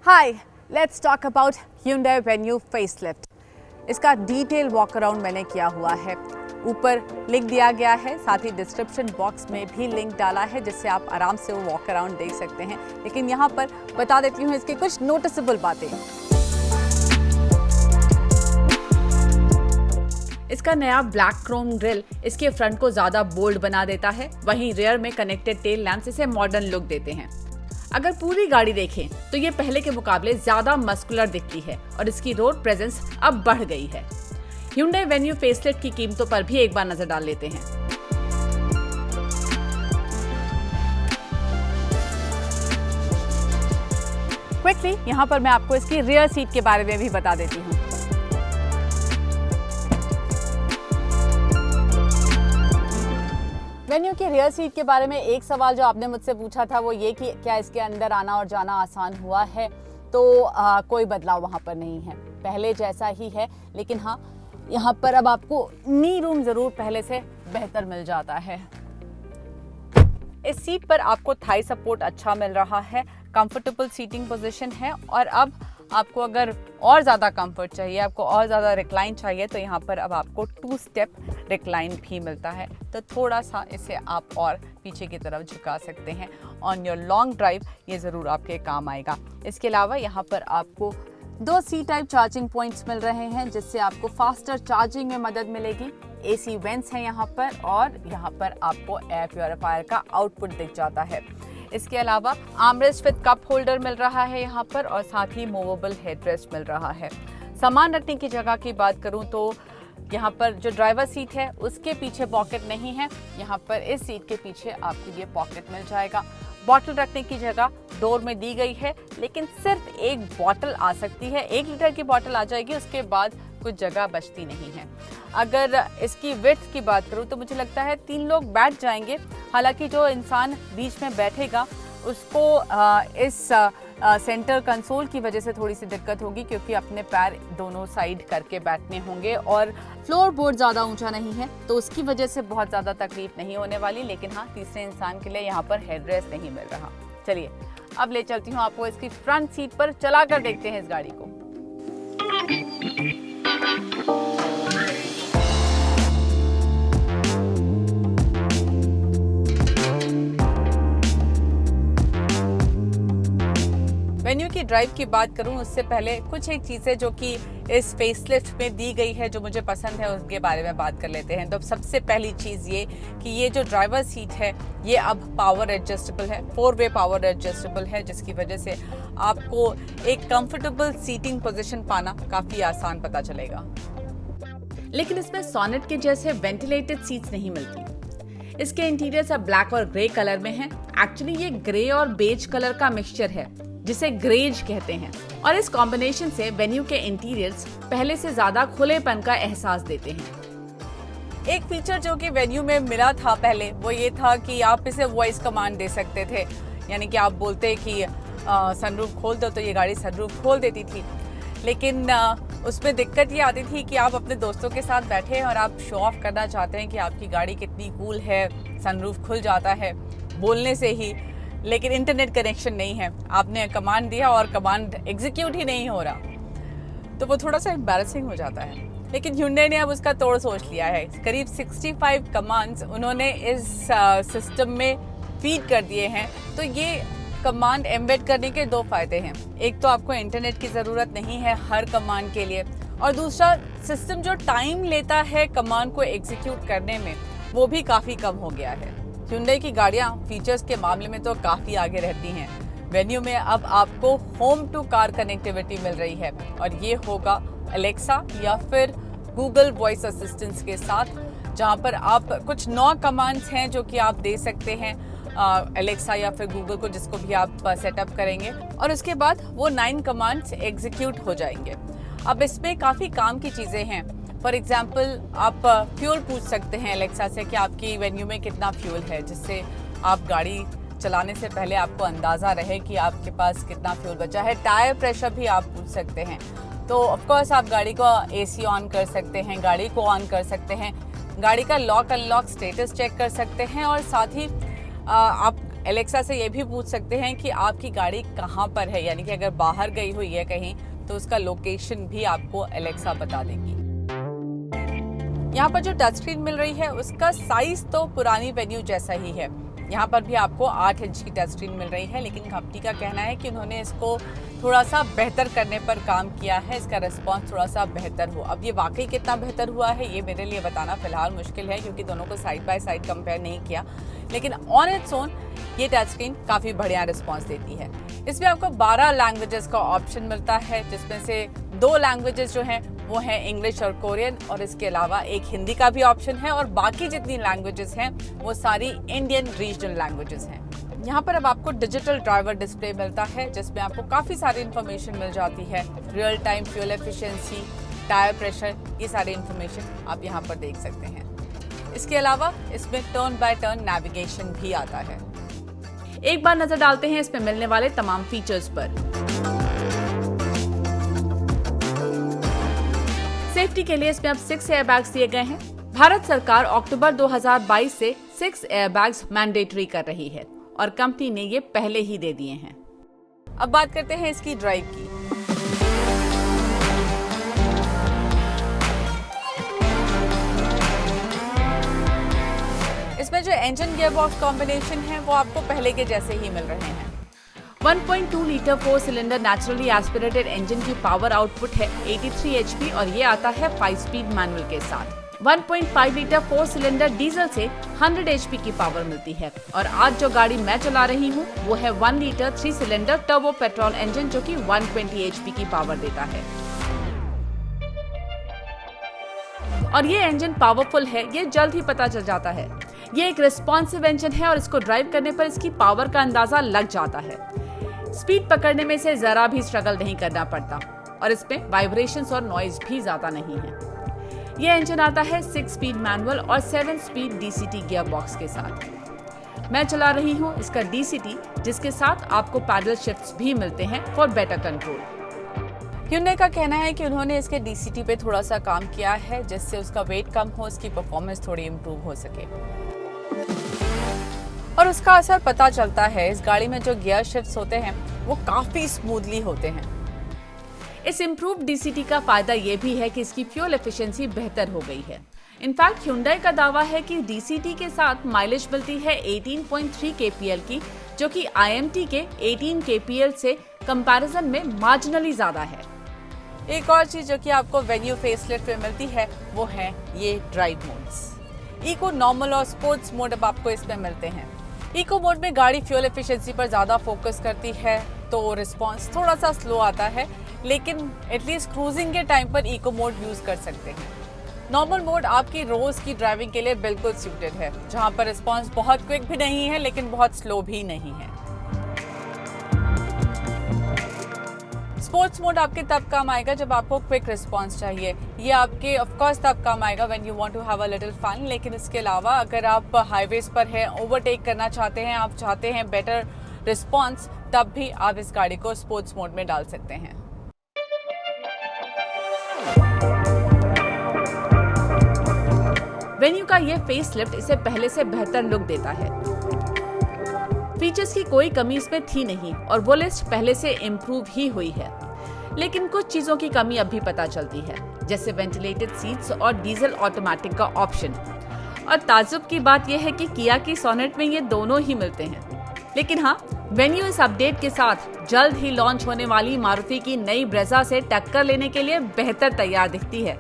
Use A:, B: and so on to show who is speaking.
A: Hi, let's talk about Hyundai Venue facelift. इसका detail walk around मैंने किया हुआ है, ऊपर लिंक दिया गया है, साथ ही डिस्क्रिप्शन बॉक्स में भी लिंक डाला है जिससे आप आराम से वो वॉक अराउंड देख सकते हैं। लेकिन यहाँ पर बता देती हूँ इसकी कुछ नोटिसेबल बातें। इसका नया ब्लैक क्रोम ग्रिल इसके फ्रंट को ज्यादा बोल्ड बना देता है, वहीं रियर में कनेक्टेड टेल लैंप्स इसे मॉडर्न लुक देते हैं। अगर पूरी गाड़ी देखें तो ये पहले के मुकाबले ज्यादा मस्कुलर दिखती है और इसकी रोड प्रेजेंस अब बढ़ गई है। Hyundai Venue फेसलिफ्ट की कीमतों पर भी एक बार नजर डाल लेते हैं। क्विकली यहाँ पर मैं आपको इसकी रियर सीट के बारे में भी बता देती हूँ। वेन्यू की रियर सीट के बारे में एक सवाल जो आपने मुझसे पूछा था वो ये कि क्या इसके अंदर आना और जाना आसान हुआ है, तो कोई बदलाव वहाँ पर नहीं है, पहले जैसा ही है। लेकिन हाँ, यहाँ पर अब आपको नी रूम जरूर पहले से बेहतर मिल जाता है। इस सीट पर आपको थाई सपोर्ट अच्छा मिल रहा है, कंफर्टेबल सीटिंग पोजीशन है और अब आपको अगर और ज़्यादा कंफर्ट चाहिए, आपको और ज़्यादा रिक्लाइन चाहिए तो यहाँ पर अब आपको 2 स्टेप रिक्लाइन भी मिलता है, तो थोड़ा सा इसे आप और पीछे की तरफ झुका सकते हैं। ऑन योर लॉन्ग ड्राइव ये ज़रूर आपके काम आएगा। इसके अलावा यहाँ पर आपको 2 सी टाइप चार्जिंग पॉइंट्स मिल रहे हैं जिससे आपको फास्टर चार्जिंग में मदद मिलेगी। AC वेंट्स हैं यहाँ पर और यहाँ पर आपको एयर प्योरीफायर का आउटपुट दिख जाता है। इसके अलावा आर्मरेस्ट विद कप होल्डर मिल रहा है यहाँ पर और साथ ही मूवेबल हेडरेस्ट मिल रहा है। सामान रखने की जगह की बात करूँ तो यहाँ पर जो ड्राइवर सीट है उसके पीछे पॉकेट नहीं है, यहाँ पर इस सीट के पीछे आपको ये पॉकेट मिल जाएगा। बॉटल रखने की जगह डोर में दी गई है, लेकिन सिर्फ एक बॉटल आ सकती है, 1 लीटर की बॉटल आ जाएगी, उसके बाद कुछ जगह बचती नहीं है। अगर इसकी विड्थ की बात करूं तो मुझे लगता है 3 लोग बैठ जाएंगे। हालांकि जो इंसान बीच में बैठेगा उसको इस सेंटर कंसोल की वजह से थोड़ी सी दिक्कत होगी, क्योंकि अपने पैर दोनों साइड करके बैठने होंगे और फ्लोर बोर्ड ज़्यादा ऊंचा नहीं है तो उसकी वजह से बहुत ज़्यादा तकलीफ नहीं होने वाली। लेकिन हाँ, तीसरे इंसान के लिए यहाँ पर हेडरेस्ट नहीं मिल रहा। चलिए अब ले चलती हूँ आपको इसकी फ्रंट सीट पर, चला कर देखते हैं इस गाड़ी को। वेन्यू की ड्राइव की बात करूं उससे पहले कुछ एक चीज़ें जो कि इस फेसलिफ्ट में दी गई है जो मुझे पसंद है उसके बारे में बात कर लेते हैं। तो सबसे पहली चीज़ ये कि ये जो ड्राइवर सीट है ये अब पावर एडजस्टेबल है, 4-वे पावर एडजस्टेबल है, जिसकी वजह से आपको एक कंफर्टेबल सीटिंग पोजीशन पाना काफ़ी आसान पता चलेगा। लेकिन इसमें सोनेट के जैसे वेंटिलेटेड सीट्स नहीं मिलती। इसके इंटीरियर सब ब्लैक और ग्रे कलर में है। एक्चुअली ये ग्रे और बेज कलर का मिक्सचर है जिसे ग्रेज कहते हैं और इस कॉम्बिनेशन से वेन्यू के इंटीरियर्स पहले से ज्यादा खुलेपन का एहसास देते हैं। एक फीचर जो कि वेन्यू में मिला था पहले वो ये था कि आप इसे वॉइस कमांड दे सकते थे, यानी कि आप बोलते कि सनरूफ खोल दो तो ये गाड़ी सनरूफ खोल देती थी। लेकिन उसमें दिक्कत ये आती थी कि आप अपने दोस्तों के साथ बैठे हैं और आप शो ऑफ करना चाहते हैं कि आपकी गाड़ी कितनी कूल है, सनरूफ खुल जाता है बोलने से ही, लेकिन इंटरनेट कनेक्शन नहीं है। आपने कमांड दिया और कमांड एग्जीक्यूट ही नहीं हो रहा, तो वो थोड़ा सा एम्बैरेसिंग हो जाता है। लेकिन Hyundai ने अब उसका तोड़ सोच लिया है। करीब 65 कमांड्स उन्होंने इस सिस्टम में फीड कर दिए हैं। तो ये कमांड एम्बेड करने के 2 फायदे हैं। एक तो आपको इंटरनेट की ज़रूरत नहीं है हर कमांड के लिए, और दूसरा सिस्टम जो टाइम लेता है कमांड को एग्जीक्यूट करने में वो भी काफ़ी कम हो गया है। Hyundai की गाड़ियाँ फीचर्स के मामले में तो काफ़ी आगे रहती हैं। वेन्यू में अब आपको होम टू कार कनेक्टिविटी मिल रही है और ये होगा एलेक्सा या फिर गूगल वॉइस असिस्टेंस के साथ, जहाँ पर आप कुछ 9 कमांड्स हैं जो कि आप दे सकते हैं एलेक्सा या फिर गूगल को, जिसको भी आप सेटअप करेंगे और उसके बाद वो 9 कमांड्स एग्जीक्यूट हो जाएंगे। अब इसमें काफ़ी काम की चीज़ें हैं। फॉर एग्जाम्पल आप फ्यूल पूछ सकते हैं एलेक्सा से कि आपकी वेन्यू में कितना फ्यूल है, जिससे आप गाड़ी चलाने से पहले आपको अंदाज़ा रहे कि आपके पास कितना फ्यूल बचा है। टायर प्रेशर भी आप पूछ सकते हैं। तो ऑफकोर्स आप गाड़ी को AC ऑन कर सकते हैं, गाड़ी को ऑन कर सकते हैं, गाड़ी का लॉक अनलॉक स्टेटस चेक कर सकते हैं और साथ ही आप एलेक्सा से ये भी पूछ सकते हैं कि आपकी गाड़ी कहाँ पर है, यानी कि अगर बाहर गई हुई है कहीं तो उसका लोकेशन भी आपको एलेक्सा बता देगी। यहाँ पर जो टच स्क्रीन मिल रही है उसका साइज तो पुरानी वेन्यू जैसा ही है। यहाँ पर भी आपको 8 इंच की टच स्क्रीन मिल रही है, लेकिन कंपनी का कहना है कि उन्होंने इसको थोड़ा सा बेहतर करने पर काम किया है, इसका रिस्पांस थोड़ा सा बेहतर हो। अब ये वाकई कितना बेहतर हुआ है ये मेरे लिए बताना फिलहाल मुश्किल है, क्योंकि दोनों को साइड बाय साइड कंपेयर नहीं किया, लेकिन ऑन इट्स ओन ये टच स्क्रीन काफ़ी बढ़िया रिस्पांस देती है। इसमें आपको 12 लैंग्वेजेस का ऑप्शन मिलता है, जिसमें से 2 लैंग्वेजेस जो हैं वो है इंग्लिश और कोरियन, और इसके अलावा एक हिंदी का भी ऑप्शन है, और बाकी जितनी लैंग्वेजेस हैं वो सारी इंडियन रीजनल लैंग्वेजेस हैं। यहाँ पर अब आपको डिजिटल ड्राइवर डिस्प्ले मिलता है, जिसमें आपको काफ़ी सारी इन्फॉर्मेशन मिल जाती है, real time fuel efficiency, tyre pressure, ये सारी इन्फॉर्मेशन आप यहाँ पर देख सकते हैं। इसके अलावा इसमें टर्न बाय टर्न नेविगेशन भी आता है। एक बार नजर डालते हैं इसमें मिलने वाले तमाम फीचर्स पर। सेफ्टी के लिए इसमें अब 6 एयरबैग्स दिए गए हैं। भारत सरकार अक्टूबर 2022 से 6 एयरबैग्स मैंडेटरी कर रही है, और कंपनी ने ये पहले ही दे दिए हैं। अब बात करते हैं इसकी ड्राइव की। इसमें जो इंजन गियरबॉक्स कॉम्बिनेशन है वो आपको पहले के जैसे ही मिल रहे हैं। 1.2 litre 4 cylinder naturally aspirated engine की पावर आउटपुट है 83 HP, और ये आता है 5 स्पीड मैनुअल के साथ। 1.5 लीटर 4 सिलेंडर डीजल से 100 HP की पावर मिलती है, और आज जो गाड़ी मैं चला रही हूँ वो है 1 litre 3 cylinder turbo petrol engine, जो कि 120 HP की पावर देता है। और ये इंजन पावरफुल है ये जल्द ही पता चल जाता है। ये एक रिस्पॉन्सिव इंजन है, और इसको ड्राइव करने पर इसकी पावर का अंदाजा लग जाता है। स्पीड पकड़ने में से जरा भी स्ट्रगल नहीं करना पड़ता, और इसमें वाइब्रेशंस और नॉइज भी ज्यादा नहीं है। यह इंजन आता है 6 स्पीड मैनुअल और 7 स्पीड DCT गियर बॉक्स के साथ। मैं चला रही हूँ इसका DCT, जिसके साथ आपको पैडल शिफ्ट्स भी मिलते हैं फॉर बेटर कंट्रोल। Hyundai का कहना है कि उन्होंने इसके DCT पे थोड़ा सा काम किया है, जिससे उसका वेट कम हो, उसकी परफॉर्मेंस थोड़ी इम्प्रूव हो सके, और उसका असर पता चलता है। इस गाड़ी में जो गियर शिफ्ट्स होते हैं वो काफी स्मूथली होते हैं। इस इम्प्रूव DCT का फायदा ये भी है कि इसकी फ्यूल एफिशिएंसी बेहतर हो गई है। इनफैक्ट Hyundai का दावा है कि DCT के साथ माइलेज मिलती है 18.3 kpl की, जो कि IMT के 18 kpl से कंपैरिजन में मार्जिनली ज्यादा है। एक और चीज जो कि आपको वेन्यू फेसलिफ्ट में मिलती है वो है ये ड्राइव मोड्स। इको, नॉर्मल और स्पोर्ट्स मोड अब आपको इसमें मिलते हैं। इको मोड में गाड़ी फ्यूल एफिशिएंसी पर ज़्यादा फोकस करती है, तो रिस्पांस थोड़ा सा स्लो आता है, लेकिन एटलीस्ट क्रूजिंग के टाइम पर इको मोड यूज़ कर सकते हैं। नॉर्मल मोड आपकी रोज़ की ड्राइविंग के लिए बिल्कुल सूटेड है, जहां पर रिस्पांस बहुत क्विक भी नहीं है लेकिन बहुत स्लो भी नहीं है। स्पोर्ट्स मोड आपके तब काम आएगा जब आपको क्विक रिस्पांस चाहिए। ये आपके ऑफ कोर्स तब काम आएगा when you want to have a little fun, लेकिन इसके अलावा अगर आप हाईवेज पर हैं, ओवरटेक करना चाहते हैं, आप चाहते हैं बेटर रिस्पांस, तब भी आप इस गाड़ी को स्पोर्ट्स मोड में डाल सकते हैं। वेन्यू का ये फेसलिफ्ट इसे पहले से बेहतर लुक देता है। फीचर्स की कोई कमी इसमें थी नहीं, और वो लिस्ट पहले से इम्प्रूव ही हुई है, लेकिन कुछ चीजों की कमी अब भी पता चलती है, जैसे वेंटिलेटेड सीट्स और डीजल ऑटोमेटिक का ऑप्शन। और ताज्जुब की बात यह है कि किया की सोनेट में ये दोनों ही मिलते हैं। लेकिन हाँ, वेन्यू इस अपडेट के साथ जल्द ही लॉन्च होने वाली मारुति की नई ब्रेजा से टक्कर लेने के लिए बेहतर तैयार दिखती है।